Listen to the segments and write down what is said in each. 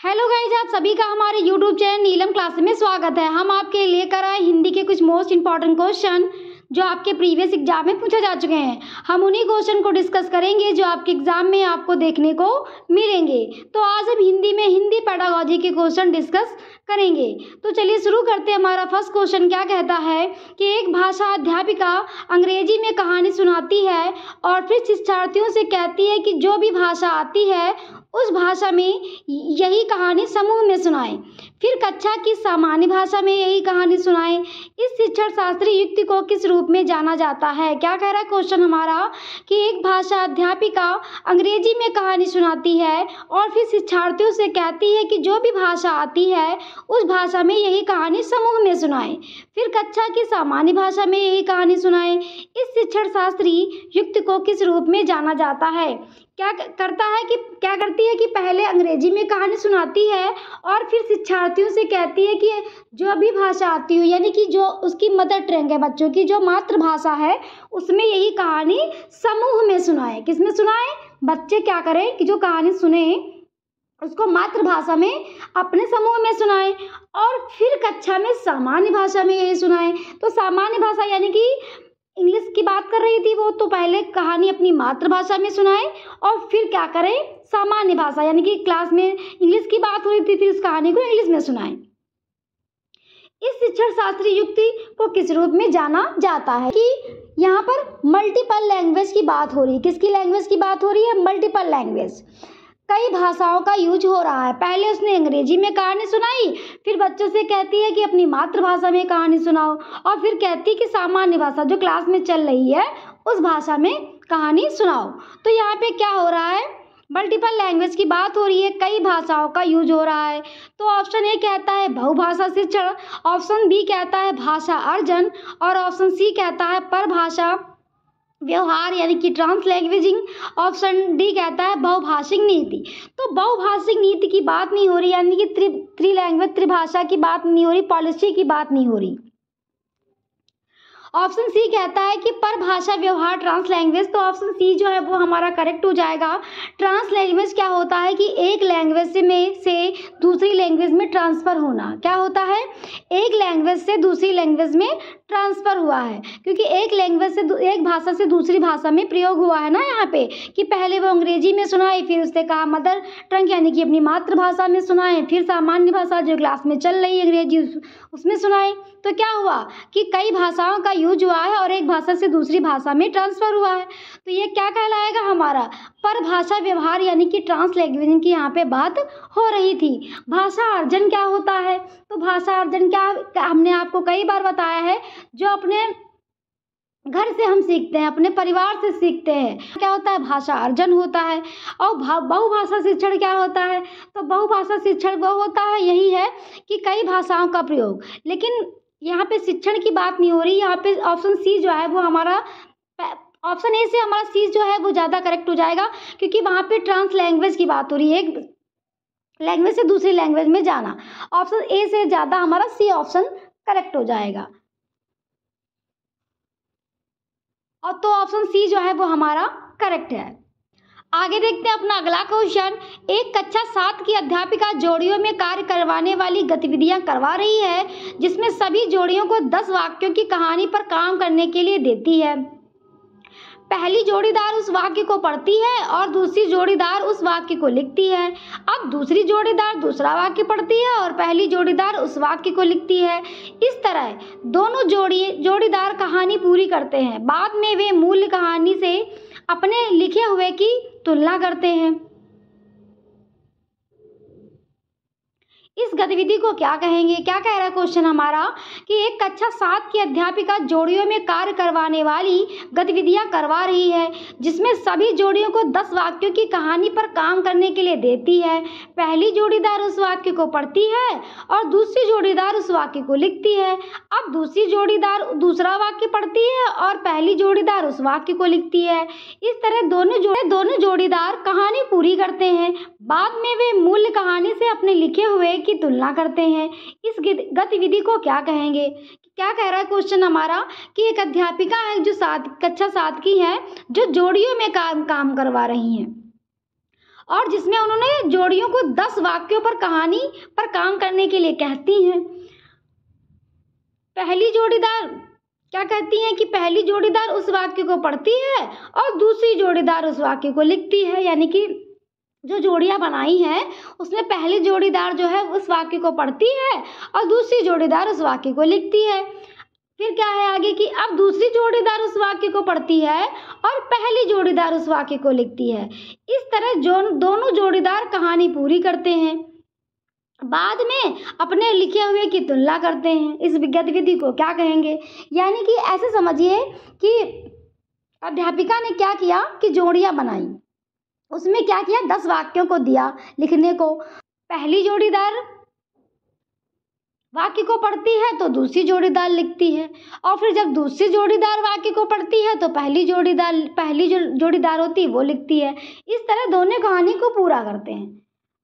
Hello guys, आप सभी का हमारे यूट्यूब चैनल नीलम क्लास में स्वागत है। हम आपके लेकर आए हिंदी के कुछ मोस्ट इंपॉर्टेंट क्वेश्चन जो आपके प्रीवियस एग्जाम में पूछे जा चुके हैं। हम उन्हीं क्वेश्चन को डिस्कस करेंगे जो आपके एग्जाम में आपको देखने को मिलेंगे। तो आज हम हिंदी में हिंदी पेडागोजी के क्वेश्चन डिस्कस करेंगे। तो चलिए शुरू करते हैं। हमारा फर्स्ट क्वेश्चन क्या कहता है कि एक भाषा अध्यापिका अंग्रेजी में कहानी सुनाती है और फिर शिक्षार्थियों से कहती है कि जो भी भाषा आती है उस भाषा में यही कहानी समूह में सुनाएं, फिर कक्षा की सामान्य भाषा में यही कहानी सुनाएं। इस शिक्षण शास्त्री युक्ति को किस रूप में जाना जाता है? क्या कह रहा है क्वेश्चन हमारा कि एक भाषा अध्यापिका अंग्रेजी में कहानी सुनाती है और फिर शिक्षार्थियों से कहती है कि जो भी भाषा आती है उस भाषा में यही कहानी समूह में सुनाएं, फिर कक्षा की सामान्य भाषा में यही कहानी सुनाएं। इस शिक्षण शास्त्री युक्ति को किस रूप में जाना जाता है? क्या करती है कि पहले अंग्रेजी में कहानी सुनाती है और फिर शिक्षार्थियों से कहती है कि जो भी भाषा आती हो, यानी कि जो उसकी मदर टंग है, बच्चों की जो मातृभाषा है, उसमें यही कहानी समूह में सुनाए। किसमें सुनाए? बच्चे क्या करें कि जो कहानी सुने उसको मातृभाषा में अपने समूह में सुनाए और फिर कक्षा में सामान्य भाषा में यही सुनाए। तो सामान्य भाषा यानी कि इंग्लिश की बात कर रही थी वो, तो पहले कहानी अपनी मातृभाषा में सुनाए और फिर क्या करें, सामान्य भाषा यानी कि क्लास में इंग्लिश की बात हो रही थी, फिर इस कहानी को इंग्लिश में सुनाए। इस शिक्षण शास्त्री युक्ति को किस रूप में जाना जाता है? कि यहाँ पर मल्टीपल लैंग्वेज की बात हो रही है। किसकी लैंग्वेज की बात हो रही है? मल्टीपल लैंग्वेज, कई भाषाओं का यूज हो रहा है। पहले उसने अंग्रेजी में कहानी सुनाई, फिर बच्चों से कहती है कि अपनी मातृभाषा में कहानी सुनाओ और फिर कहती है कि सामान्य भाषा जो क्लास में चल रही है उस भाषा में कहानी सुनाओ। तो यहाँ पे क्या हो रहा है? मल्टीपल लैंग्वेज की बात हो रही है, कई भाषाओं का यूज हो रहा है। तो ऑप्शन ए कहता है बहुभाषा शिक्षण, ऑप्शन बी कहता है भाषा अर्जन और ऑप्शन सी कहता है परभाषा व्यवहार यानी कि ट्रांसलैंग्वेजिंग, ऑप्शन डी कहता है बहुभाषिक नीति। तो बहुभाषिक नीति की बात नहीं हो रही, यानी कि त्रिलैंग्वेज त्रिभाषा की बात नहीं हो रही, पॉलिसी की बात नहीं हो रही। ऑप्शन सी कहता है कि परभाषा व्यवहार ट्रांसलैंग्वेज। तो ऑप्शन सी जो है वो हमारा करेक्ट हो जाएगा। ट्रांसलैंग्वेज क्या होता है कि एक लैंग्वेज से दूसरी लैंग्वेज में ट्रांसफ़र होना। क्या होता है? एक लैंग्वेज से दूसरी लैंग्वेज में ट्रांसफ़र हुआ है, क्योंकि एक भाषा से दूसरी भाषा में प्रयोग हुआ है ना यहाँ पे, कि पहले वो अंग्रेजी में सुनाए, फिर उसने कहा मदर टंग यानी कि अपनी मातृभाषा में सुनाए, फिर सामान्य भाषा जो क्लास में चल रही है अंग्रेजी उसमें सुनाए। तो क्या हुआ कि कई भाषाओं का यूज हुआ है और एक भाषा से दूसरी भाषा में ट्रांसफ़र हुआ है। तो ये क्या कहलाएगा हमारा? परभाषा व्यवहार यानी कि ट्रांसलैंग्वेजिंग की यहाँ पे बात हो रही थी। भाषा अर्जन क्या होता है? तो भाषा अर्जन क्या हमने आपको कई बार बताया है, जो अपने घर से हम सीखते हैं, अपने परिवार से सीखते हैं, क्या होता है? भाषा अर्जन होता है। और बहुभाषा शिक्षण क्या होता है? तो बहुभाषा शिक्षण वो होता है, यही है कि कई भाषाओं का प्रयोग। लेकिन यहाँ पे शिक्षण की बात नहीं हो रही, यहाँ पे ऑप्शन सी जो है वो हमारा, ऑप्शन ए से हमारा सी जो है वो ज़्यादा करेक्ट हो जाएगा, क्योंकि वहाँ पे ट्रांस लैंग्वेज की बात हो रही है, एक लैंग्वेज से दूसरी लैंग्वेज में जाना। ऑप्शन ए से ज़्यादा हमारा सी ऑप्शन करेक्ट हो जाएगा। और तो ऑप्शन सी जो है वो हमारा करेक्ट है। आगे देखते हैं अपना अगला क्वेश्चन। एक कक्षा 7 की अध्यापिका जोड़ियों में कार्य करवाने वाली गतिविधियां करवा रही है, जिसमें सभी जोड़ियों को 10 वाक्यों की कहानी पर काम करने के लिए देती है। पहली जोड़ीदार उस वाक्य को पढ़ती है और दूसरी जोड़ीदार उस वाक्य को लिखती है। अब दूसरी जोड़ीदार दूसरा वाक्य पढ़ती है और पहली जोड़ीदार उस वाक्य को लिखती है। इस तरह दोनों जोड़ीदार कहानी पूरी करते हैं। बाद में वे मूल कहानी से अपने लिखे हुए की तुलना करते हैं। इस गतिविधि को क्या कहेंगे? क्या कह रहा है क्वेश्चन हमारा कि एक कक्षा 7 की अध्यापिका जोड़ियों में कार्य करवाने वाली गतिविधियां करवा रही है, जिसमें सभी जोड़ियों को 10 वाक्यों की कहानी पर काम करने के लिए देती है। पहली जोड़ीदार उस वाक्य को पढ़ती है और दूसरी जोड़ीदार उस वाक्य को लिखती है। अब दूसरी जोड़ीदार दूसरा वाक्य पढ़ती है और पहली जोड़ीदार उस वाक्य को लिखती है। इस तरह दोनों जोड़ीदार कहानी पूरी करते हैं। बाद में वे मूल कहानी से अपने लिखे हुए की तुलना करते हैं। इस गतिविधि को क्या कहेंगे? क्या कह रहा है क्वेश्चन हमारा कि एक अध्यापिका है जो कक्षा 7 की है, जो जोड़ियों में काम करवा रही हैं और जिसमें उन्होंने जोड़ियों को 10 वाक्यों पर कहानी पर काम करने के लिए कहती हैं। पहली जोड़ीदार क्या कहती हैं कि पहली जोड़ीदार उस वाक्य को पढ़ती है और दूसरी जोड़ीदार उस वाक्य को लिखती है। यानी कि जो जोड़ियाँ बनाई हैं उसमें पहली जोड़ीदार जो है उस वाक्य को पढ़ती है और दूसरी जोड़ीदार उस वाक्य को लिखती है। फिर क्या है आगे कि अब दूसरी जोड़ीदार उस वाक्य को पढ़ती है और पहली जोड़ीदार उस वाक्य को लिखती है। इस तरह दोनों जोड़ीदार कहानी पूरी करते हैं, बाद में अपने लिखे हुए की तुलना करते हैं। इस गतिविधि को क्या कहेंगे? यानी कि ऐसे समझिए कि अध्यापिका ने क्या किया कि जोड़ियाँ बनाई, उसमें क्या किया 10 वाक्यों को दिया लिखने को। पहली जोड़ीदार वाक्य को पढ़ती है तो दूसरी जोड़ीदार लिखती है, और फिर जब दूसरी जोड़ीदार वाक्य को पढ़ती है तो पहली जोड़ीदार होती है वो लिखती है। इस तरह दोनों कहानी को पूरा करते हैं।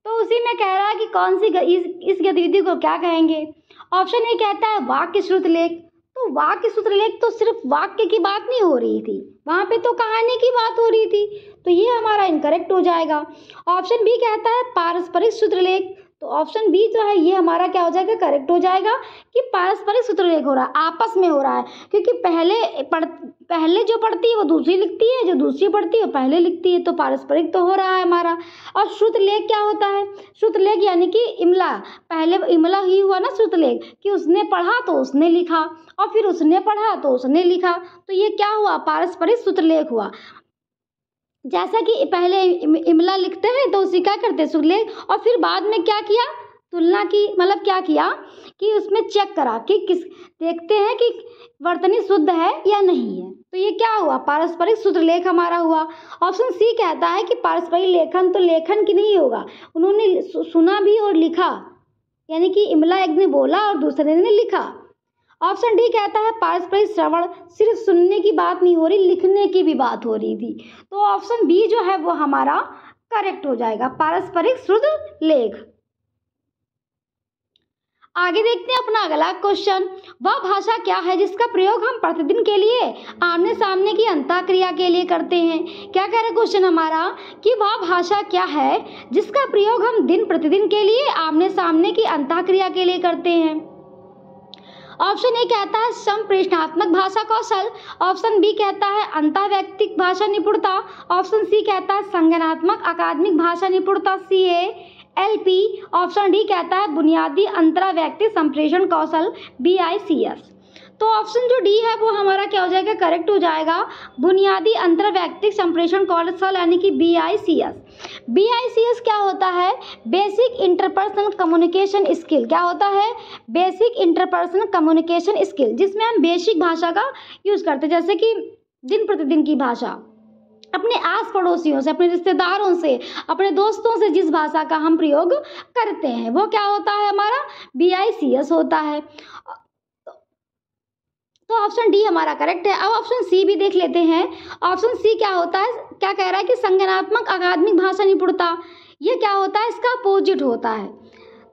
तो उसी में कह रहा है कि कौन सी इस गतिविधि को क्या कहेंगे? ऑप्शन ए कहता है वाक्य श्रुत लेख। तो वाक्य श्रुत लेख तो सिर्फ वाक्य की बात नहीं हो रही थी, वहाँ पे तो कहानी की बात हो रही थी, तो ये हमारा इनकरेक्ट हो जाएगा। ऑप्शन बी कहता है पारस्परिक सूत्रलेख। तो ऑप्शन बी जो है ये हमारा क्या हो जाएगा? करेक्ट हो जाएगा कि पारस्परिक सूत्रलेख हो रहा है, आपस में हो रहा है, क्योंकि पहले जो पढ़ती है वो दूसरी लिखती है, जो दूसरी पढ़ती है वो पहले लिखती है, तो पारस्परिक तो हो रहा है हमारा। और श्रुतलेख क्या होता है? श्रुतलेख यानी कि इमला, पहले इमला ही हुआ ना श्रुतलेख, कि उसने पढ़ा तो उसने लिखा और फिर उसने पढ़ा तो उसने लिखा, तो ये क्या हुआ? पारस्परिक सूत्रलेख हुआ। जैसा कि पहले इमला लिखते हैं तो उसी क्या करते हैं श्रुतलेख, और फिर बाद में क्या किया? तुलना की, मतलब क्या किया कि उसमें चेक करा कि देखते हैं कि वर्तनी शुद्ध है या नहीं है, तो ये क्या हुआ? पारस्परिक सूत्रलेख हमारा हुआ। ऑप्शन सी कहता है कि पारस्परिक लेखन तो लेखन की नहीं होगा, उन्होंने सुना भी और लिखा, यानी कि इमला एक ने बोला और दूसरे ने लिखा। ऑप्शन डी कहता है पारस्परिक श्रवण, सिर्फ सुनने की बात नहीं हो रही, लिखने की भी बात हो रही थी, तो ऑप्शन बी जो है वो हमारा करेक्ट हो जाएगा, पारस्परिक श्रुतलेख। आगे देखते हैं अपना अगला क्वेश्चन। वह भाषा क्या है जिसका प्रयोग हम प्रतिदिन के लिए आमने सामने की अंतःक्रिया के लिए करते हैं? क्या कह रहा है क्वेश्चन हमारा कि वह भाषा क्या है जिसका प्रयोग हम दिन प्रतिदिन के लिए आमने सामने की अंतःक्रिया के लिए करते हैं? ऑप्शन ए कहता है संप्रेषणात्मक भाषा कौशल। ऑप्शन बी कहता है अंतःवैयक्तिक भाषा निपुणता। ऑप्शन सी कहता है संज्ञानात्मक अकादमिक भाषा निपुणता CALP। ऑप्शन डी कहता है बुनियादी अंतरावैयक्तिक संप्रेषण कौशल BICS। तो ऑप्शन जो डी है वो हमारा क्या हो जाएगा? करेक्ट हो जाएगा, बुनियादी अंतरवैयक्तिक संप्रेषण कौशल यानी कि BICS। BICS क्या होता है? Basic interpersonal communication skill. क्या होता है? बेसिक इंटरपर्सनल कम्युनिकेशन स्किल, जिसमें हम बेसिक भाषा का यूज़ करते हैं, जैसे कि दिन प्रतिदिन की भाषा, अपने आस पड़ोसियों से, अपने रिश्तेदारों से, अपने दोस्तों से जिस भाषा का हम प्रयोग करते हैं वो क्या होता है? हमारा BICS होता है। तो ऑप्शन डी हमारा करेक्ट है। अब ऑप्शन सी भी देख लेते हैं। ऑप्शन सी क्या होता है? क्या कह रहा है कि संज्ञानात्मक अकादमिक भाषा निपुणता, ये क्या होता है? इसका अपोजिट होता है।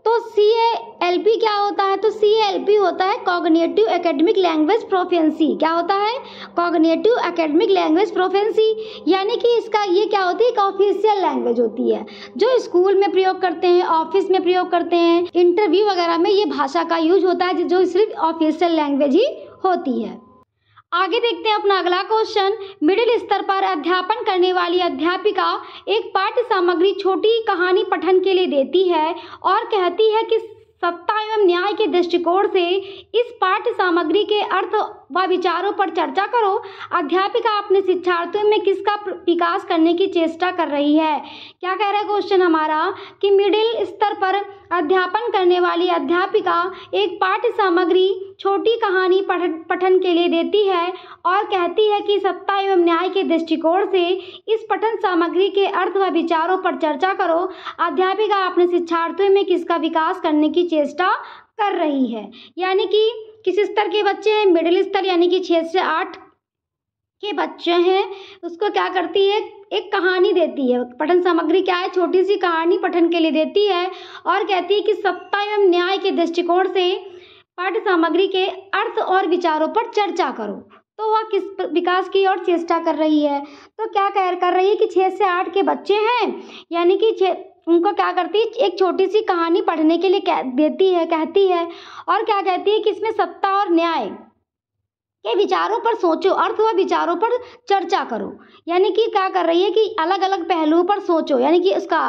तो CALP क्या होता है? तो CALP होता है कॉग्निटिव एकेडमिक लैंग्वेज प्रोफिशिएंसी। क्या होता है? कॉग्निटिव एकेडमिक लैंग्वेज प्रोफिशिएंसी, यानी कि इसका ये क्या होती है? एक ऑफिशियल लैंग्वेज होती है जो स्कूल में प्रयोग करते हैं, ऑफिस में प्रयोग करते हैं, इंटरव्यू वगैरह में ये भाषा का यूज होता है, जो सिर्फ ऑफिशियल लैंग्वेज ही होती है। आगे देखते हैं अपना अगला क्वेश्चन। मिडिल स्तर पर अध्यापन करने वाली अध्यापिका एक पाठ्य सामग्री छोटी कहानी पठन के लिए देती है और कहती है कि सत्ता एवं न्याय के दृष्टिकोण से इस पाठ्य सामग्री के अर्थ व विचारों पर चर्चा करो। अध्यापिका अपने शिक्षार्थियों में किसका विकास करने की चेष्टा कर रही है? क्या कह रहा है क्वेश्चन हमारा कि मिडिल स्तर पर अध्यापन करने वाली अध्यापिका एक पाठ्य सामग्री छोटी कहानी पठन के लिए देती है और कहती है कि सत्ता एवं न्याय के दृष्टिकोण से इस पठन सामग्री के अर्थ व विचारों पर चर्चा करो। अध्यापिका अपने शिक्षार्थियों में किसका विकास करने की चेष्टा कर रही है? यानी कि किस स्तर के बच्चे हैं? मिडिल स्तर, यानी कि 6 से 8 के बच्चे हैं। उसको क्या करती है? एक कहानी देती है, पठन सामग्री क्या है? छोटी सी कहानी पठन के लिए देती है और कहती है कि सत्ता एवं न्याय के दृष्टिकोण से पाठ्य सामग्री के अर्थ और विचारों पर चर्चा करो। तो वह किस विकास की ओर चेष्टा कर रही है। तो क्या कर रही है कि 6 से 8 के बच्चे हैं, यानी कि उनको क्या करती है, एक छोटी सी कहानी पढ़ने के लिए कहती है और क्या कहती है कि इसमें सत्ता और न्याय के विचारों पर सोचो, अर्थ व विचारों पर चर्चा करो। यानी कि क्या कर रही है कि अलग अलग पहलुओं पर सोचो, यानी कि उसका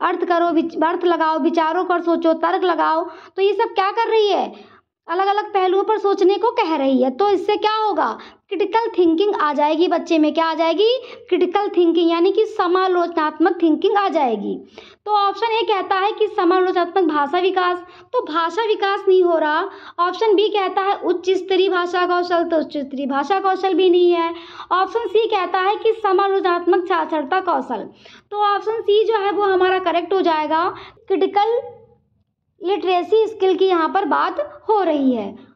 अर्थ करो, अर्थ लगाओ, विचारों पर सोचो, तर्क लगाओ। तो ये सब क्या कर रही है, अलग अलग पहलुओं पर सोचने को कह रही है। तो इससे क्या होगा, क्रिटिकल थिंकिंग आ जाएगी बच्चे में। क्या आ जाएगी, क्रिटिकल थिंकिंग, यानी कि समालोचनात्मक थिंकिंग आ जाएगी। तो ऑप्शन ए कहता है कि समालोचनात्मक भाषा विकास, तो भाषा विकास नहीं हो रहा। ऑप्शन बी कहता है उच्च स्तरीय भाषा कौशल, तो उच्च स्तरीय भाषा कौशल भी नहीं है। ऑप्शन सी कहता है कि समालोचनात्मक साक्षरता कौशल, तो ऑप्शन सी जो है वो हमारा करेक्ट हो जाएगा। क्रिटिकल लिटरेसी स्किल की यहाँ पर बात हो रही है।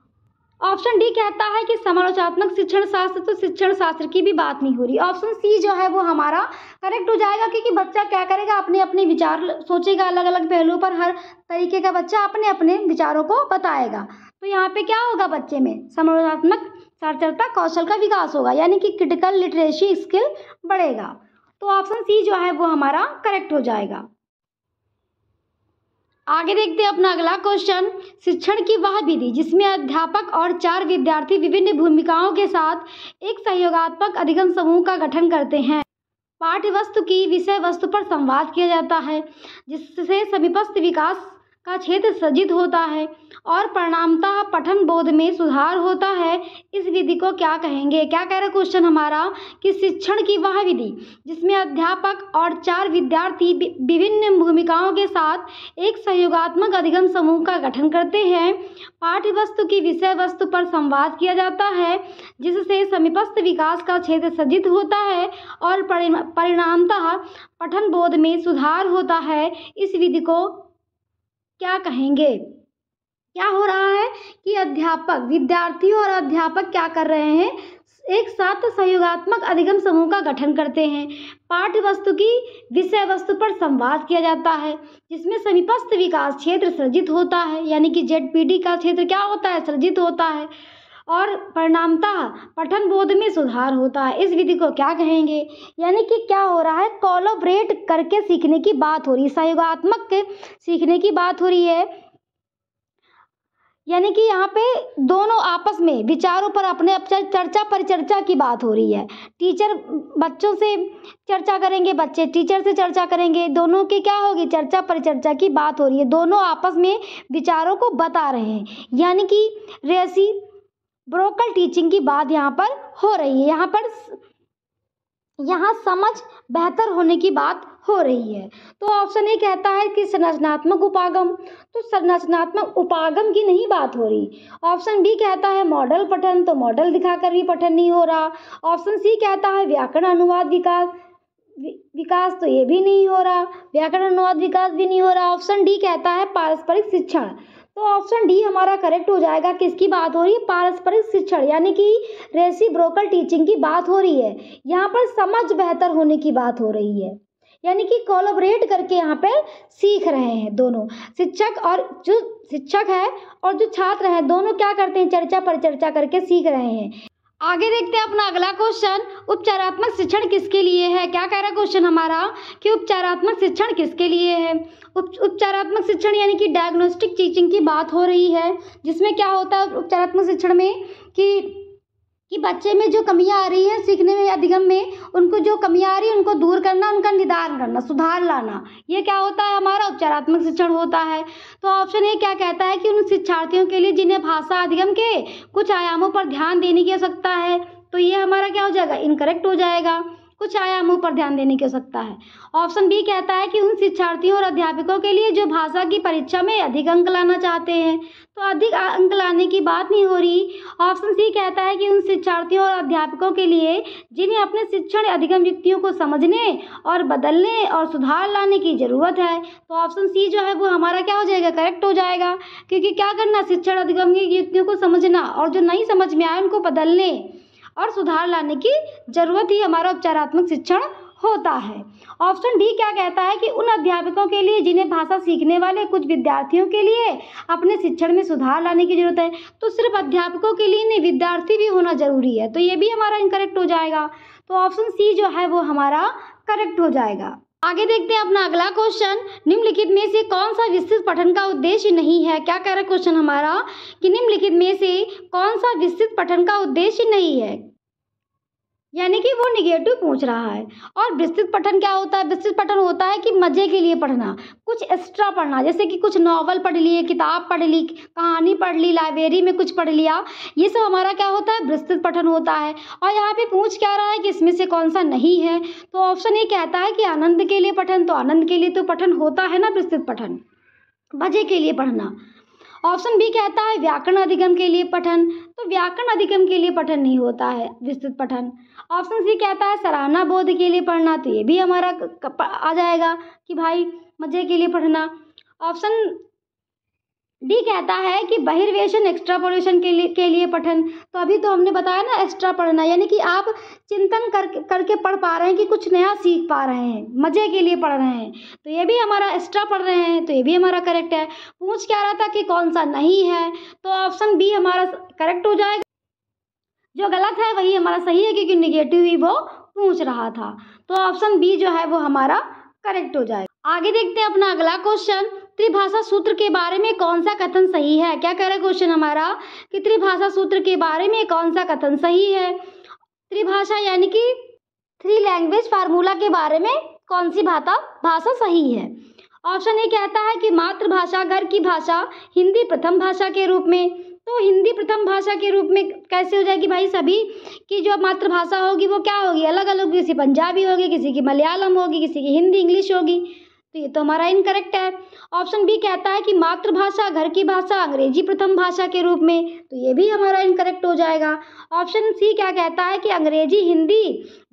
ऑप्शन डी कहता है कि समालोचनात्मक शिक्षण शास्त्र, तो शिक्षण शास्त्र की भी बात नहीं हो रही। ऑप्शन सी जो है वो हमारा करेक्ट हो जाएगा, क्योंकि बच्चा क्या करेगा, अपने अपने विचार सोचेगा, अलग अलग पहलुओं पर हर तरीके का बच्चा अपने अपने विचारों को बताएगा। तो यहाँ पे क्या होगा, बच्चे में समालोचनात्मक साक्षरता कौशल का विकास होगा, यानी कि क्रिटिकल लिटरेसी स्किल बढ़ेगा। तो ऑप्शन सी जो है वो हमारा करेक्ट हो जाएगा। आगे देखते हैं अपना अगला क्वेश्चन। शिक्षण की वह विधि जिसमें अध्यापक और 4 विद्यार्थी विभिन्न भूमिकाओं के साथ एक सहयोगात्मक अधिगम समूह का गठन करते हैं। पाठ्य वस्तु की विषय वस्तु पर संवाद किया जाता है, जिससे समीपस्थ विकास का क्षेत्र सृजित होता है और परिणामतः पठन बोध में सुधार होता है। इस विधि को क्या कहेंगे। क्या कह रहा क्वेश्चन हमारा कि शिक्षण की वह विधि जिसमें अध्यापक और 4 विद्यार्थी विभिन्न भूमिकाओं के साथ एक सहयोगात्मक अधिगम समूह का गठन करते हैं। पाठ्य वस्तु की विषय वस्तु पर संवाद किया जाता है, जिससे समीपस्थ विकास का क्षेत्र सृजित होता है और परिणामतः पठन बोध में सुधार होता है। इस विधि को क्या कहेंगे। क्या हो रहा है कि अध्यापक, विद्यार्थी और अध्यापक क्या कर रहे हैं, एक साथ सहयोगात्मक अधिगम समूह का गठन करते हैं। पाठ्य वस्तु की विषय वस्तु पर संवाद किया जाता है, जिसमें समीपस्थ विकास क्षेत्र सृजित होता है, यानी कि ZPD का क्षेत्र क्या होता है, सृजित होता है और परिणामतः पठन बोध में सुधार होता है। इस विधि को क्या कहेंगे। यानी कि क्या हो रहा है, कोलैबोरेट करके सीखने की बात हो रही है, सहयोगात्मक सीखने की बात हो रही है। यानी कि यहाँ पे दोनों आपस में विचारों पर अपने चर्चा परिचर्चा की बात हो रही है। टीचर बच्चों से चर्चा करेंगे, बच्चे टीचर से चर्चा करेंगे, दोनों की क्या होगी, चर्चा परिचर्चा की बात हो रही है। दोनों आपस में विचारों को बता रहे हैं, यानी कि रेसिप्रोकल टीचिंग की बात यहाँ पर हो रही है। यहाँ समझ बेहतर होने की बात हो रही है। तो ऑप्शन ए कहता है कि संरचनात्मक उपागम, तो संरचनात्मक उपागम की नहीं बात हो रही। ऑप्शन बी कहता है मॉडल पठन, तो मॉडल दिखाकर भी पठन नहीं हो रहा। ऑप्शन सी कहता है व्याकरण अनुवाद विकास, तो ये भी नहीं हो रहा, व्याकरण अनुवाद विकास भी नहीं हो रहा। ऑप्शन डी कहता है पारस्परिक शिक्षण, तो ऑप्शन डी हमारा करेक्ट हो जाएगा। किसकी बात हो रही है, पारस्परिक शिक्षण, यानी कि रेसिप्रोकल टीचिंग की बात हो रही है। यहाँ पर समझ बेहतर होने की बात हो रही है, यानी कि कोलैबोरेट करके यहाँ पे सीख रहे हैं दोनों, शिक्षक और जो शिक्षक है और जो छात्र है, दोनों क्या करते हैं, चर्चा परिचर्चा करके सीख रहे हैं। आगे देखते हैं अपना अगला क्वेश्चन। उपचारात्मक शिक्षण किसके लिए है। क्या कह रहा है क्वेश्चन हमारा कि उपचारात्मक शिक्षण किसके लिए है। उपचारात्मक शिक्षण यानी कि डायग्नोस्टिक टीचिंग की बात हो रही है, जिसमें क्या होता है उपचारात्मक शिक्षण में कि बच्चे में जो कमियां आ रही हैं सीखने में, अधिगम में, उनको जो कमियां आ रही है उनको दूर करना, उनका निदान करना, सुधार लाना, ये क्या होता है, हमारा उपचारात्मक शिक्षण होता है। तो ऑप्शन ए क्या कहता है कि उन शिक्षार्थियों के लिए जिन्हें भाषा अधिगम के कुछ आयामों पर ध्यान देने की आवश्यकता है, तो ये हमारा क्या हो जाएगा, इनकरेक्ट हो जाएगा, कुछ आयामों पर ध्यान देने की आवश्यकता है। ऑप्शन बी कहता है कि उन शिक्षार्थियों और अध्यापकों के लिए जो भाषा की परीक्षा में अधिक अंक लाना चाहते हैं, तो अधिक अंक लाने की बात नहीं हो रही। ऑप्शन सी कहता है कि उन शिक्षार्थियों और अध्यापकों के लिए जिन्हें अपने शिक्षण अधिगम युक्तियों को समझने और बदलने और सुधार लाने की ज़रूरत है, तो ऑप्शन सी जो है वो हमारा क्या हो जाएगा, करेक्ट हो जाएगा। क्योंकि क्या करना, शिक्षण अधिगम की युक्तियों को समझना और जो नहीं समझ में आए उनको बदलने और सुधार लाने की जरूरत ही हमारा उपचारात्मक शिक्षण होता है। ऑप्शन डी क्या कहता है कि उन अध्यापकों के लिए जिन्हें भाषा सीखने वाले कुछ विद्यार्थियों के लिए अपने शिक्षण में सुधार लाने की जरूरत है। तो सिर्फ अध्यापकों के लिए नहीं, विद्यार्थी भी होना जरूरी है, तो ये भी हमारा इनकरेक्ट हो जाएगा। तो ऑप्शन सी जो है वो हमारा करेक्ट हो जाएगा। आगे देखते हैं अपना अगला क्वेश्चन, निम्नलिखित में से कौन सा विस्तृत पठन का उद्देश्य नहीं है। क्या कह रहा है क्वेश्चन हमारा कि निम्नलिखित में से कौन सा विस्तृत पठन का उद्देश्य नहीं है, यानी कि वो निगेटिव पूछ रहा है। और विस्तृत पठन क्या होता है? विस्तृत पठन होता है कि मजे के लिए पढ़ना, कुछ एक्स्ट्रा पढ़ना, जैसे कि कुछ नॉवल पढ़ लिए, किताब पढ़ ली, कहानी पढ़ ली, लाइब्रेरी में कुछ पढ़ लिया, ये सब हमारा क्या होता है? विस्तृत पठन होता है। और यहाँ पे पूछ क्या रहा है कि इसमें से कौन सा नहीं है, तो ऑप्शन ए कहता है कि आनंद के लिए पठन। तो आनंद के लिए तो पठन होता है ना विस्तृत पठन, मजे के लिए पढ़ना। ऑप्शन बी कहता है व्याकरण अधिगम के लिए पठन, तो व्याकरण अधिगम के लिए पठन नहीं होता है विस्तृत पठन। ऑप्शन सी कहता है सराहना बोध के लिए पढ़ना, तो ये भी हमारा आ जाएगा कि भाई मजे के लिए पढ़ना। ऑप्शन डी कहता है कि बहिर्वेशन एक्स्ट्रापोलेशन के लिए पठन, तो अभी तो हमने बताया ना एक्स्ट्रा पढ़ना, यानी कि आप चिंतन करके पढ़ पा रहे हैं कि कुछ नया सीख पा रहे हैं, मजे के लिए पढ़ रहे हैं, तो ये भी हमारा एक्स्ट्रा पढ़ रहे हैं, तो ये भी हमारा करेक्ट है। पूछ क्या रहा था कि कौन सा नहीं है, तो ऑप्शन बी हमारा करेक्ट हो जाएगा। जो गलत है वही हमारा सही है, क्योंकि निगेटिव ही वो पूछ रहा था, तो ऑप्शन बी जो है वो हमारा करेक्ट हो जाएगा। आगे देखते हैं अपना अगला क्वेश्चन, त्रिभाषा सूत्र के बारे में कौन सा कथन सही है। क्या कह रहा है क्वेश्चन हमारा कि त्रिभाषा सूत्र के बारे में कौन सा कथन सही है। त्रिभाषा यानी कि थ्री लैंग्वेज फार्मूला के बारे में कौन सी भाषा सही है। ऑप्शन ए कहता है कि मातृभाषा घर की भाषा हिंदी प्रथम भाषा के रूप में, तो हिंदी प्रथम भाषा के रूप में कैसे हो जाएगी भाई, सभी की जो मातृभाषा होगी वो क्या होगी, अलग अलग, किसी पंजाबी होगी, किसी की मलयालम होगी, किसी की हिंदी इंग्लिश होगी, तो ये तो हमारा इनकरेक्ट है। ऑप्शन बी कहता है कि मातृभाषा घर की भाषा अंग्रेजी प्रथम भाषा के रूप में, तो ये भी हमारा इनकरेक्ट हो जाएगा। ऑप्शन सी क्या कहता है कि अंग्रेजी हिंदी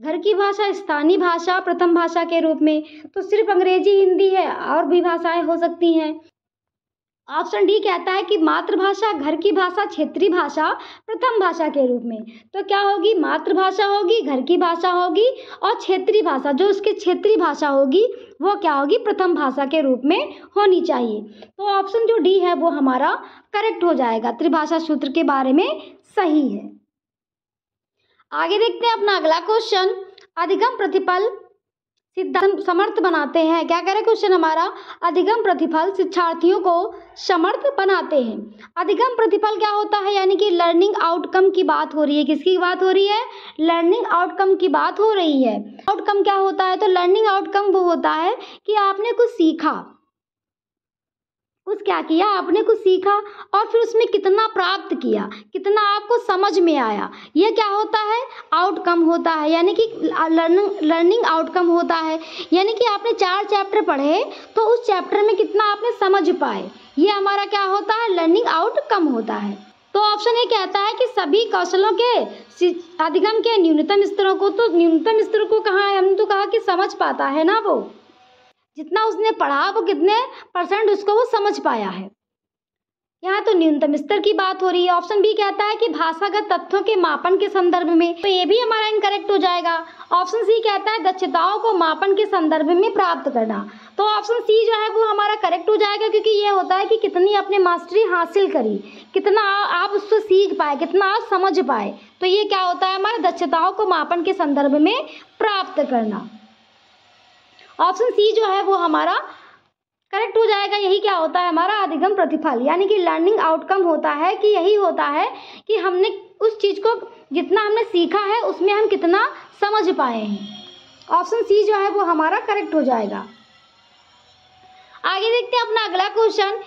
घर की भाषा स्थानीय भाषा प्रथम भाषा के रूप में, तो सिर्फ अंग्रेजी हिंदी है, और भी भाषाएं हो सकती हैं। ऑप्शन डी कहता है कि मातृभाषा घर की भाषा क्षेत्रीय भाषा प्रथम भाषा के रूप में, तो क्या होगी, मातृभाषा होगी, घर की भाषा होगी, और क्षेत्रीय भाषा जो उसकी क्षेत्रीय भाषा होगी वो क्या होगी, प्रथम भाषा के रूप में होनी चाहिए। तो ऑप्शन जो डी है वो हमारा करेक्ट हो जाएगा, त्रिभाषा सूत्र के बारे में सही है। आगे देखते हैं अपना अगला क्वेश्चन, अधिगम प्रतिफल सिद्धांत समर्थ बनाते हैं। क्या कह रहे क्वेश्चन हमारा, अधिगम प्रतिफल शिक्षार्थियों को समर्थ बनाते हैं। अधिगम प्रतिफल क्या होता है, यानी कि लर्निंग आउटकम की बात हो रही है, किसकी बात हो रही है, लर्निंग आउटकम की बात हो रही है। आउटकम क्या होता है, तो लर्निंग आउटकम वो होता है कि आपने कुछ सीखा, कुछ क्या किया, आपने कुछ सीखा और फिर उसमें कितना प्राप्त किया, कितना आपको समझ में आया, ये क्या होता है, आउटकम होता है, यानी कि लर्निंग आउटकम होता है। यानी कि आपने 4 चैप्टर पढ़े तो उस चैप्टर में कितना आपने समझ पाए, ये हमारा क्या होता है, लर्निंग आउटकम होता है। तो ऑप्शन ए कहता है कि सभी कौशलों के अधिगम के न्यूनतम स्तरों को, तो न्यूनतम स्तर को कहा है, हमने तो कहा कि समझ पाता है ना, वो जितना उसने पढ़ा वो कितने % उसको वो समझ पाया है, यहाँ तो न्यूनतम स्तर की बात हो रही है। ऑप्शन बी कहता है कि भाषागत तथ्यों के मापन के संदर्भ में, तो ये भी हमारा इनकरेक्ट हो जाएगा। ऑप्शन सी कहता है दक्षताओं को मापन के संदर्भ में प्राप्त करना, तो ऑप्शन सी जो है वो हमारा करेक्ट हो जाएगा, क्योंकि ये होता है कि कितनी आपने मास्टरी हासिल करी, कितना आप उससे सीख पाए, कितना आप समझ पाए, तो ये क्या होता है, हमारे दक्षताओं को मापन के संदर्भ में प्राप्त करना। ऑप्शन सी जो है वो हमारा करेक्ट हो जाएगा। यही क्या होता है, हमारा अधिगम प्रतिफल, यानी कि लर्निंग आउटकम होता है कि यही होता है कि हमने उस चीज़ को जितना हमने सीखा है उसमें हम कितना समझ पाए हैं। ऑप्शन सी जो है वो हमारा करेक्ट हो जाएगा। आगे देखते हैं अपना अगला क्वेश्चन,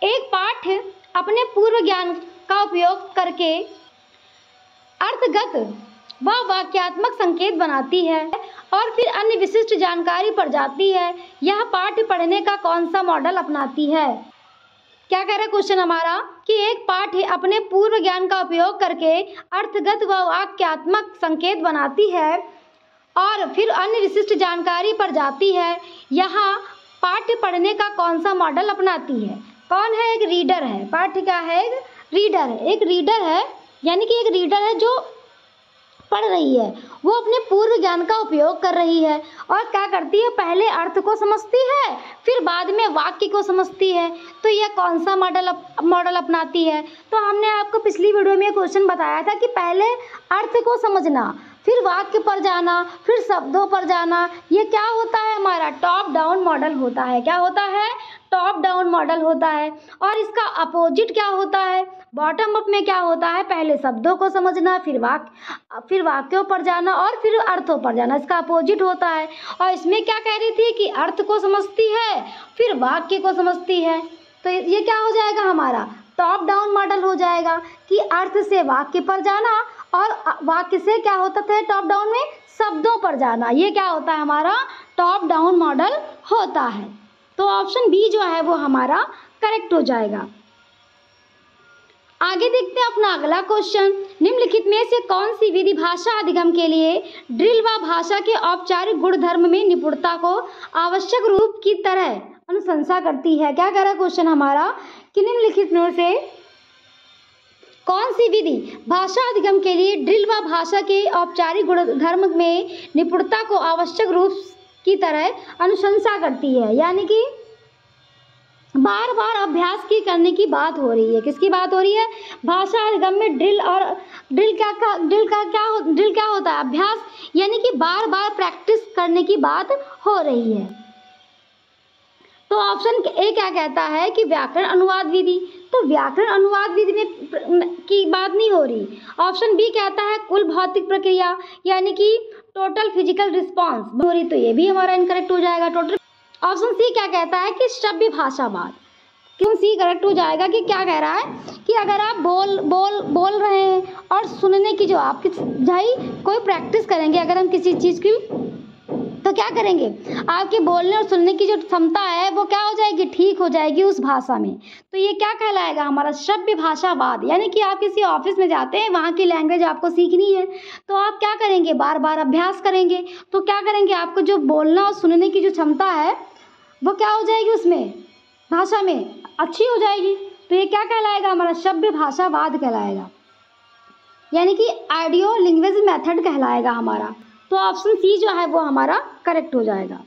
एक पाठ अपने पूर्व ज्ञान का उपयोग करके अर्थगत व वाक्यात्मक संकेत बनाती है और फिर अन्य विशिष्ट जानकारी पर जाती है, यह पाठ पढ़ने का कौन सा मॉडल अपनाती है। क्या कह रहा है क्वेश्चन हमारा कि एक पाठ अपने पूर्व ज्ञान का उपयोग करके अर्थगत व वाक्यात्मक संकेत बनाती है और फिर अन्य विशिष्ट जानकारी पर जाती है, यहाँ पाठ पढ़ने का कौन सा मॉडल अपनाती है। कौन है, एक रीडर है, पाठ क्या है, एक रीडर है, एक रीडर है, यानी कि एक रीडर है जो पढ़ रही है, वो अपने पूर्व ज्ञान का उपयोग कर रही है और क्या करती है, पहले अर्थ को समझती है फिर बाद में वाक्य को समझती है। तो यह कौन सा मॉडल अपनाती है? तो हमने आपको पिछली वीडियो में क्वेश्चन बताया था कि पहले अर्थ को समझना, फिर वाक्य पर जाना, फिर शब्दों पर जाना, ये क्या होता है, हमारा टॉप डाउन मॉडल होता है। क्या होता है? टॉप डाउन मॉडल होता है। और इसका अपोजिट क्या होता है? बॉटम अप में क्या होता है, पहले शब्दों को समझना, फिर वाक्यों पर जाना और फिर अर्थों पर जाना, इसका अपोजिट होता है। और इसमें क्या कह रही थी कि अर्थ को समझती है फिर वाक्य को समझती है। तो ये क्या हो जाएगा, हमारा टॉप डाउन मॉडल हो जाएगा कि अर्थ से वाक्य पर जाना और वाक्य से क्या होता था टॉप डाउन में, शब्दों पर जाना। ये क्या होता है, हमारा टॉप डाउन मॉडल होता है। तो ऑप्शन बी जो है वो हमारा करेक्ट हो जाएगा। आगे देखते हैं अपना अगला क्वेश्चन। निम्नलिखित में से कौन सी विधि भाषा अधिगम के लिए ड्रिल व भाषा के औपचारिक गुणधर्म में निपुणता को आवश्यक रूप की तरह अनुशंसा करती है? क्या कह रहा है क्वेश्चन हमारा कि निम्नलिखित में से कौन सी विधि भाषा अधिगम के लिए ड्रिल व भाषा के औपचारिक गुणधर्म में निपुणता को आवश्यक रूप की तरह अनुशंसा करती है? यानी कि बार बार अभ्यास की करने की बात हो रही है। किसकी बात हो रही है? भाषा अधिगम में ड्रिल। और ड्रिल क्या होता है? अभ्यास, यानी कि बार बार प्रैक्टिस करने की बात हो रही है। तो ऑप्शन ए क्या कहता है कि व्याकरण अनुवाद विधि। तो व्याकरण अनुवाद विधि में की बात नहीं हो रही। ऑप्शन बी कहता है कुल भौतिक प्रक्रिया, यानी कि टोटल फिजिकल रिस्पॉन्स हो रही, तो ये भी हमारा इनकरेक्ट हो जाएगा। टोटल। ऑप्शन सी क्या कहता है कि श्रव्य भाषावाद। क्यों सी करेक्ट हो जाएगा कि क्या कह रहा है कि अगर आप बोल रहे हैं और सुनने की जो आपकी भाई कोई प्रैक्टिस करेंगे, अगर हम किसी चीज़ की, तो क्या करेंगे, आपके बोलने और सुनने की जो क्षमता है वो क्या हो जाएगी, ठीक हो जाएगी उस भाषा में। तो ये क्या कहलाएगा, हमारा श्रव्य भाषावाद। यानी कि आप किसी ऑफिस में जाते हैं, वहाँ की लैंग्वेज आपको सीखनी है, तो आप क्या करेंगे, बार बार अभ्यास करेंगे। तो क्या करेंगे, आपको जो बोलना और सुनने की जो क्षमता है वो क्या हो जाएगी, उसमें भाषा में अच्छी हो जाएगी। तो ये क्या कहलाएगा, हमारा श्रव्य भाषावाद कहलाएगा, यानी कि ऑडियो लैंग्वेज मेथड कहलाएगा हमारा। तो ऑप्शन सी जो है वो हमारा करेक्ट हो जाएगा।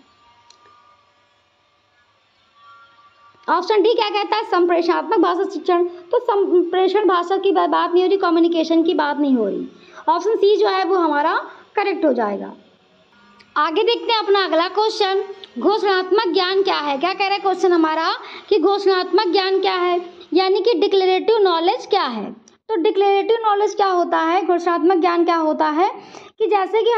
ऑप्शन डी क्या कहता है, संप्रेषणात्मक भाषा शिक्षण। तो संप्रेषण भाषा की बात नहीं हो रही, कम्युनिकेशन की बात नहीं हो रही। ऑप्शन सी जो है वो हमारा करेक्ट हो जाएगा। आगे देखते हैं अपना अगला क्वेश्चन। घोषणात्मक ज्ञान क्या है? क्या कह रहा है क्वेश्चन हमारा कि घोषणात्मक ज्ञान क्या है, यानी कि डिक्लेरेटिव नॉलेज क्या है। तो डिक्लेरेटिव नॉलेज क्या होता है, घोषणात्मक ज्ञान क्या होता है कि जैसे कि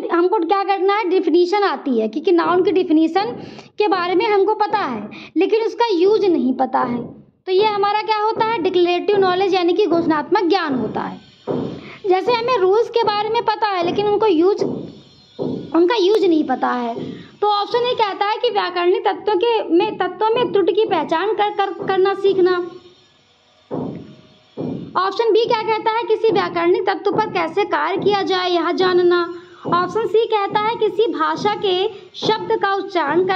हमको क्या करना है, डिफिनीशन आती है, क्योंकि नाउन की डिफिनीशन के बारे में हमको पता है लेकिन उसका यूज नहीं पता है। तो ये हमारा क्या होता है, डिक्लेरेटिव नॉलेज, यानी कि घोषणात्मक ज्ञान होता है। जैसे हमें रूल्स के बारे में पता है लेकिन उनका यूज नहीं पता है। तो ऑप्शन ए कहता है कि व्याकरणिक तत्वों में त्रुटि की पहचान करना सीखना। ऑप्शन बी क्या कहता है, किसी व्याकरणिक तत्व पर कैसे कार्य किया जाए यह जानना। ऑप्शन सी कहता है किसी भाषा के शब्द का उच्चारण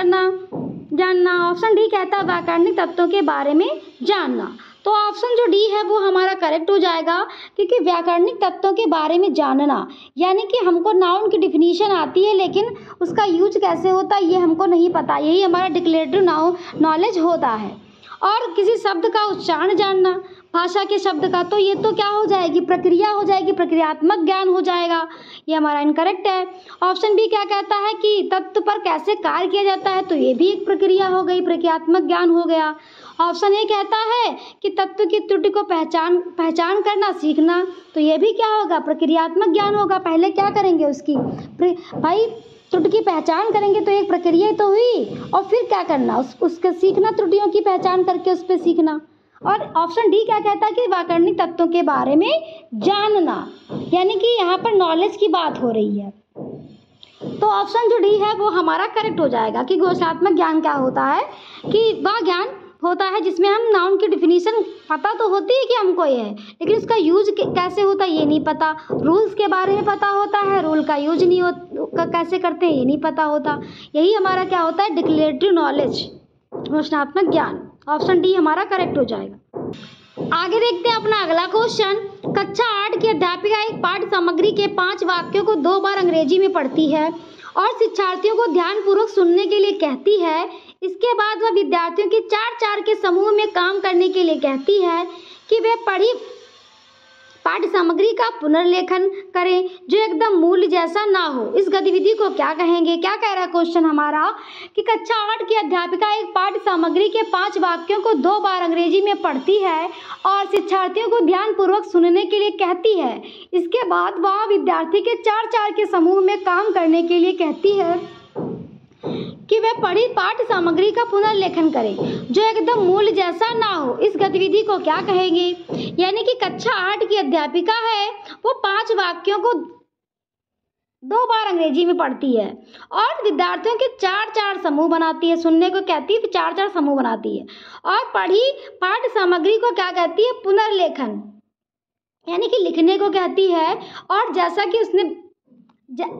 जानना। ऑप्शन डी कहता है व्याकरणिक तत्वों के बारे में जानना। तो ऑप्शन जो डी है वो हमारा करेक्ट हो जाएगा, क्योंकि व्याकरणिक तत्वों के बारे में जानना, यानी कि हमको नाउन की डिफिनीशन आती है लेकिन उसका यूज कैसे होता है ये हमको नहीं पता, यही हमारा डिक्लेरेटिव नॉलेज होता है। और किसी शब्द का उच्चारण जानना, भाषा के शब्द का, तो ये तो क्या हो जाएगी, प्रक्रिया हो जाएगी, प्रक्रियात्मक ज्ञान हो जाएगा। ये हमारा इनकरेक्ट है। ऑप्शन बी क्या कहता है कि तत्व पर कैसे कार्य किया जाता है, तो ये भी एक प्रक्रिया हो गई, प्रक्रियात्मक ज्ञान हो गया। ऑप्शन ए कहता है कि तत्व की त्रुटि को पहचान करना सीखना, तो ये भी क्या होगा, प्रक्रियात्मक ज्ञान होगा। पहले क्या करेंगे, उसकी भाई त्रुटि की पहचान करेंगे तो एक प्रक्रिया तो हुई, और फिर क्या करना, उसके सीखना, त्रुटियों की पहचान करके उस पर सीखना। और ऑप्शन डी क्या कहता है कि व्याकरणिक तत्वों के बारे में जानना, यानी कि यहाँ पर नॉलेज की बात हो रही है। तो ऑप्शन जो डी है वो हमारा करेक्ट हो जाएगा कि घोषणात्मक ज्ञान क्या होता है कि वह ज्ञान होता है जिसमें हम नाउन की डिफिनीशन पता तो होती है कि हमको ये है, लेकिन उसका यूज कैसे होता है ये नहीं पता। रूल्स के बारे में पता होता है, रूल का यूज नहीं कैसे करते हैं ये नहीं पता होता। यही हमारा क्या होता है, डिक्लेरेटिव नॉलेज, घोषणात्मक ज्ञान। ऑप्शन डी हमारा करेक्ट हो जाएगा। आगे देखते हैं अपना अगला क्वेश्चन। कक्षा 8 की अध्यापिका एक पाठ्य सामग्री के 5 वाक्यों को 2 बार अंग्रेजी में पढ़ती है और शिक्षार्थियों को ध्यानपूर्वक सुनने के लिए कहती है। इसके बाद वह विद्यार्थियों के 4-4 के समूह में काम करने के लिए कहती है कि वे पढ़ी पाठ्य सामग्री का पुनर्लेखन करें जो एकदम मूल जैसा ना हो। इस गतिविधि को क्या कहेंगे? क्या कह रहा है क्वेश्चन हमारा कि कक्षा 8 की अध्यापिका एक पाठ्य सामग्री के 5 वाक्यों को 2 बार अंग्रेजी में पढ़ती है और शिक्षार्थियों को ध्यानपूर्वक सुनने के लिए कहती है। इसके बाद वह विद्यार्थी के 4-4 के समूह में काम करने के लिए कहती है कि वे पढ़ी पाठ्य सामग्री का पुनर्लेखन करें जो एकदम मूल जैसा ना हो। इस गतिविधि को क्या कहेंगे? यानी कि कक्षा 8 की अध्यापिका है वो 5 वाक्यों को 2 बार अंग्रेजी में पढ़ती है और विद्यार्थियों के 4-4 समूह बनाती है। सुनने को कहती है, 4-4 समूह बनाती है और पढ़ी पाठ्य सामग्री को क्या कहती है? पुनर्लेखन, यानी कि लिखने को कहती है। और जैसा कि उसने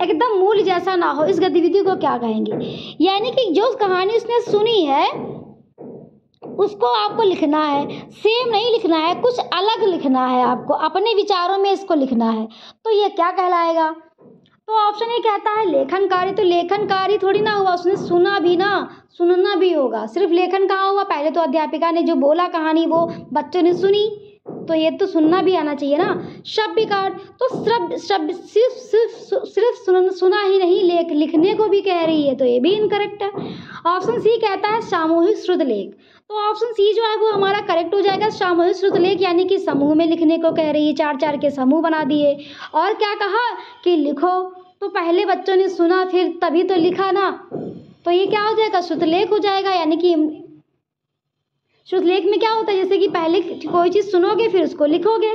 एकदम मूल जैसा ना हो, इस गतिविधि को क्या कहेंगे? यानी कि जो कहानी उसने सुनी है उसको आपको लिखना है, सेम नहीं लिखना है, कुछ अलग लिखना है, आपको अपने विचारों में इसको लिखना है। तो ये क्या कहलाएगा? तो ऑप्शन ए कहता है लेखन कार्य। तो लेखन कार्य थोड़ी ना हुआ, उसने सुना भी ना, सुनना भी होगा। सिर्फ लेखन कहाँ हुआ? पहले तो अध्यापिका ने जो बोला कहानी वो बच्चों ने सुनी, तो ये तो सुनना भी आना चाहिए ना। शब्द विकार, तो शब्द सिर्फ सुना ही नहीं, लिखने को भी कह रही है, तो ये भी इनकरेक्ट है। ऑप्शन सी कहता है सामूहिक श्रुत लेख। तो ऑप्शन सी जो है वो हमारा करेक्ट हो जाएगा। सामूहिक श्रुत लेख यानी कि समूह में लिखने को कह रही है, 4-4 के समूह बना दिए और क्या कहा कि लिखो। तो पहले बच्चों ने सुना फिर तभी तो लिखा ना, तो ये क्या हो जाएगा? श्रुतलेख हो जाएगा। यानी कि श्रुतलेख में क्या होता है? जैसे कि पहले कोई चीज़ सुनोगे फिर उसको लिखोगे।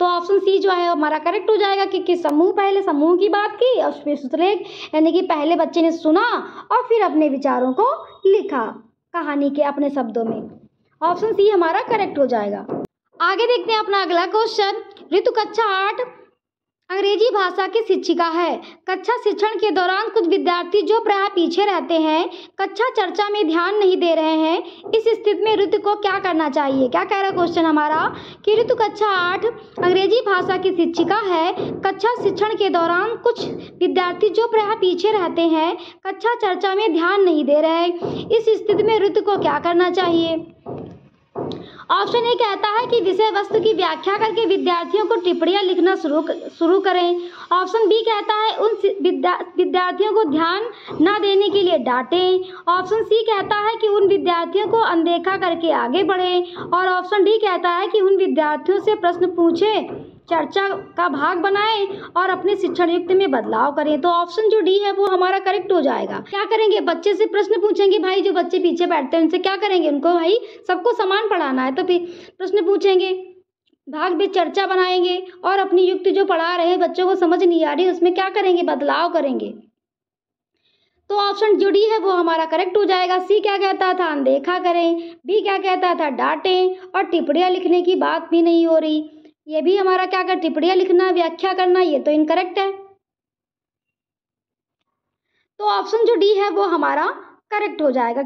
तो ऑप्शन सी जो है हमारा करेक्ट हो जाएगा कि समूह, पहले समूह की बात की और फिर श्रुतलेख, यानी कि पहले बच्चे ने सुना और फिर अपने विचारों को लिखा कहानी के अपने शब्दों में। ऑप्शन सी हमारा करेक्ट हो जाएगा। आगे देखते हैं अपना अगला क्वेश्चन। ऋतु कक्षा 8 अंग्रेजी भाषा की शिक्षिका है। कक्षा शिक्षण के दौरान कुछ विद्यार्थी जो प्रायः पीछे रहते हैं, कक्षा चर्चा में ध्यान नहीं दे रहे हैं। इस स्थिति में ऋतु को क्या करना चाहिए? क्या कह रहा है क्वेश्चन हमारा कि ऋतु कक्षा 8 अंग्रेजी भाषा की शिक्षिका है। कक्षा शिक्षण के दौरान कुछ विद्यार्थी जो प्रायः पीछे रहते हैं, कक्षा चर्चा में ध्यान नहीं दे रहे हैं। इस स्थिति में ऋतु को क्या करना चाहिए? ऑप्शन ए कहता है कि विषय वस्तु की व्याख्या करके विद्यार्थियों को टिप्पणियां लिखना शुरू करें। ऑप्शन बी कहता है उन विद्यार्थियों को ध्यान न देने के लिए डांटें। ऑप्शन सी कहता है कि उन विद्यार्थियों को अनदेखा करके आगे बढ़ें और ऑप्शन डी कहता है कि उन विद्यार्थियों से प्रश्न पूछें, चर्चा का भाग बनाएं और अपने शिक्षण युक्त में बदलाव करें। तो ऑप्शन जो डी है वो हमारा करेक्ट हो जाएगा। क्या करेंगे? बच्चे से प्रश्न पूछेंगे। भाई जो बच्चे पीछे बैठते हैं उनसे क्या करेंगे? उनको भाई सबको समान पढ़ाना है, तो फिर प्रश्न पूछेंगे, भाग में चर्चा बनाएंगे और अपनी युक्ति जो पढ़ा रहे बच्चों को समझ नहीं आ रही उसमें क्या करेंगे? बदलाव करेंगे। तो ऑप्शन जो डी है वो हमारा करेक्ट हो जाएगा। सी क्या कहता था? अनदेखा करें। बी क्या कहता था? डांटें। और टिप्पणियां लिखने की बात भी नहीं हो रही, ये भी हमारा क्या कर, टिप्पणियां लिखना, व्याख्या करना, ये तो इनकरेक्ट है। तो ऑप्शन जो डी है वो हमारा करेक्ट हो जाएगा।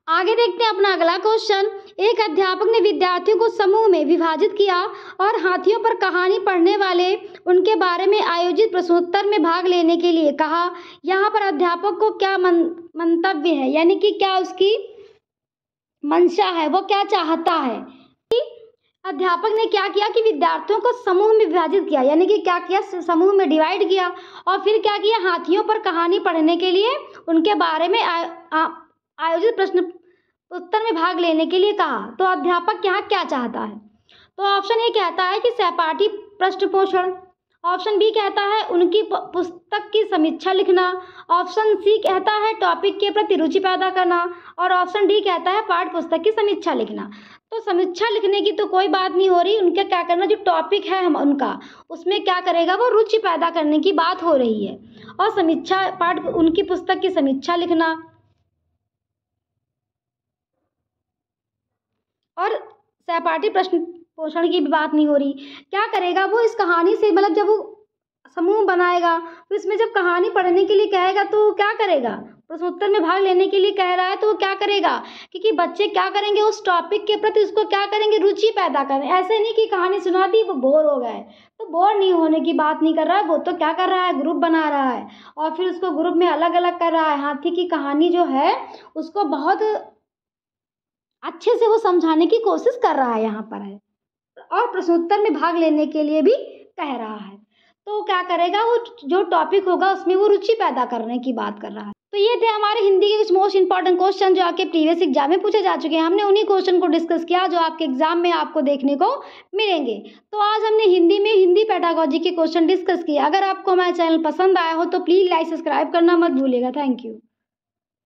आगे देखते हैं अपना अगला क्वेश्चन। एक अध्यापक ने विद्यार्थियों को समूह में विभाजित किया और हाथियों पर कहानी पढ़ने वाले उनके बारे में आयोजित प्रश्नोत्तर में भाग लेने के लिए कहा। यहाँ पर अध्यापक को क्या मंतव्य है, यानी कि क्या उसकी मंशा है, वो क्या चाहता है। अध्यापक ने क्या किया कि विद्यार्थियों को समूह में विभाजित किया, यानी कि क्या किया? समूह में डिवाइड किया और फिर क्या किया? हाथियों पर कहानी पढ़ने के लिए उनके बारे में आयोजित प्रश्न उत्तर में भाग लेने के लिए कहा। तो अध्यापक यहाँ क्या चाहता है? तो ऑप्शन ए कहता है कि सहपाठी पृष्ठपोषण। ऑप्शन बी कहता है उनकी पुस्तक की समीक्षा लिखना। ऑप्शन सी कहता है टॉपिक के प्रति रुचि पैदा करना और ऑप्शन डी कहता है पाठ्य पुस्तक की समीक्षा लिखना। तो समीक्षा लिखने की तो कोई बात नहीं हो रही, उनका क्या करना, जो टॉपिक है हम उनका उसमें क्या करेगा, वो रुचि पैदा करने की बात हो रही है। और समीक्षा पाठ्य उनकी पुस्तक की समीक्षा लिखना और सहपाठी प्रश्न पोषण की भी बात नहीं हो रही। क्या करेगा वो? इस कहानी से मतलब जब वो समूह बनाएगा। तो इसमें जब कहानी पढ़ने के लिए कहेगा तो वो क्या करेगा, प्रश्नोत्तर में भाग लेने के लिए कह रहा है तो वो क्या करेगा, क्योंकि बच्चे क्या करेंगे, उस टॉपिक के प्रति उसको क्या करेंगे, रुचि पैदा करें। ऐसे नहीं कि कहानी सुना दी वो बोर हो गए, तो बोर नहीं होने की बात नहीं कर रहा है वो, तो क्या कर रहा है, ग्रुप बना रहा है और फिर उसको ग्रुप में अलग अलग कर रहा है। हाथी की कहानी जो है उसको बहुत अच्छे से वो समझाने की कोशिश कर रहा है यहाँ पर है, और प्रश्नोत्तर में भाग लेने के लिए भी कह रहा है। तो क्या करेगा, वो जो टॉपिक होगा उसमें वो रुचि पैदा करने की बात कर रहा है। तो ये थे हमारे हिंदी के कुछ मोस्ट इंपॉर्टेंट क्वेश्चन जो आपके प्रीवियस एग्जाम में पूछे जा चुके हैं। हमने उन्हीं क्वेश्चन को डिस्कस किया जो आपके एग्जाम में आपको देखने को मिलेंगे। तो आज हमने हिंदी में हिंदी पेडागोजी के क्वेश्चन डिस्कस किए। अगर आपको हमारा चैनल पसंद आया हो तो प्लीज़ लाइक सब्सक्राइब करना मत भूलिएगा। Thank you.